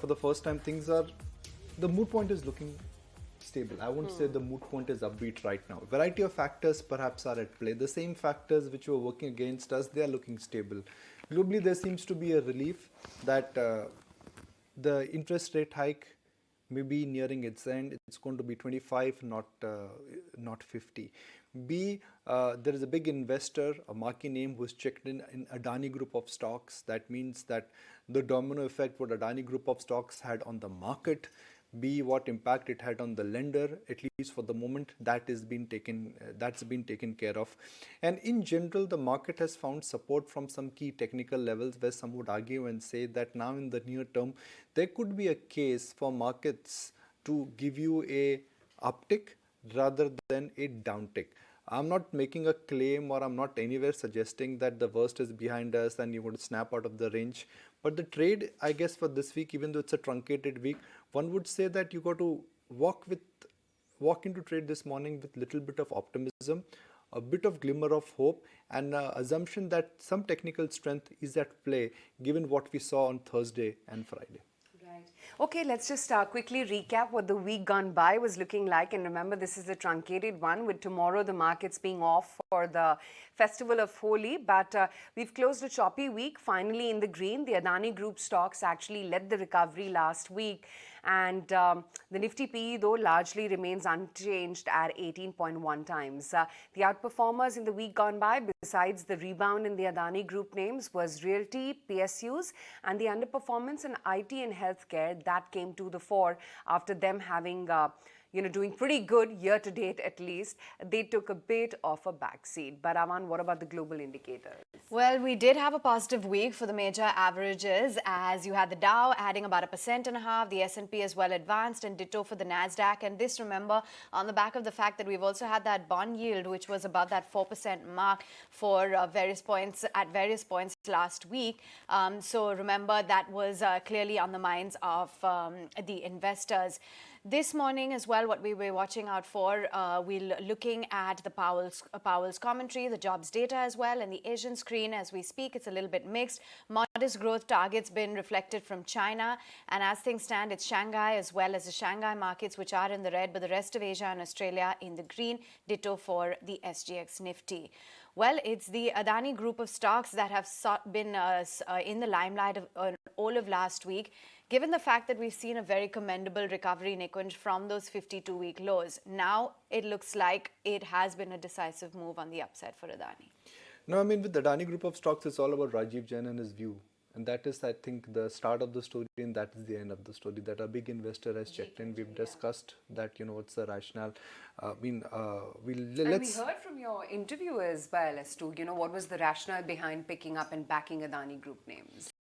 for the first time, the mood point is looking stable. I won't say the mood point is upbeat right now. Variety of factors perhaps are at play. The same factors which were working against us, they are looking stable. Globally, there seems to be a relief that the interest rate hike may be nearing its end. It's going to be 25, not 50. There is a big investor, a marquee name, who's checked in Adani group of stocks. That means that the domino effect what Adani group of stocks had on the market, what impact it had on the lender, at least for the moment, that's been taken care of. And in general, the market has found support from some key technical levels, where some would argue and say that now in the near term there could be a case for markets to give you a uptick rather than a downtick. I'm not making a claim, or I'm not anywhere suggesting that the worst is behind us and you would snap out of the range. But the trade, I guess, for this week, even though it's a truncated week, one would say that you got to walk into trade this morning with little bit of optimism, a bit of glimmer of hope, and assumption that some technical strength is at play given what we saw on Thursday and Friday. Right. Okay, let's just quickly recap what the week gone by was looking like. And remember, this is a truncated one, with tomorrow the markets being off for the festival of Holi. But we've closed a choppy week, finally in the green. The Adani Group stocks actually led the recovery last week. And the Nifty PE, though, largely remains unchanged at 18.1 times. The outperformers in the week gone by, besides the rebound in the Adani Group names, was Realty, PSUs, and the underperformance in IT and healthcare that came to the fore after them having doing pretty good year to date at least. They took a bit of a backseat. But Aman, what about the global indicators? Well, we did have a positive week for the major averages, as you had the Dow adding about 1.5%, the S&P as well advanced, and ditto for the Nasdaq. And this, remember, on the back of the fact that we've also had that bond yield, which was about that 4% mark for various points last week. So remember, that was clearly on the minds of the investors. This morning as well, what we were watching out for, we're looking at the Powell's commentary, the jobs data as well, and the Asian screen as we speak. It's a little bit mixed. Modest growth targets been reflected from China, and as things stand, it's Shanghai as well as the Shanghai markets which are in the red, but the rest of Asia and Australia in the green. Ditto for the SGX Nifty. Well, it's the Adani group of stocks that have been in the limelight all of last week, given the fact that we've seen a very commendable recovery, Nikunj, from those 52-week lows. Now it looks like it has been a decisive move on the upside for Adani. No, I mean, with the Adani group of stocks, it's all about Rajiv Jain and his view. And that is, I think, the start of the story, and that is the end of the story. That a big investor has checked in. We've discussed that, what's the rationale. We heard from your interview as well as to, what was the rationale behind picking up and backing Adani Group names.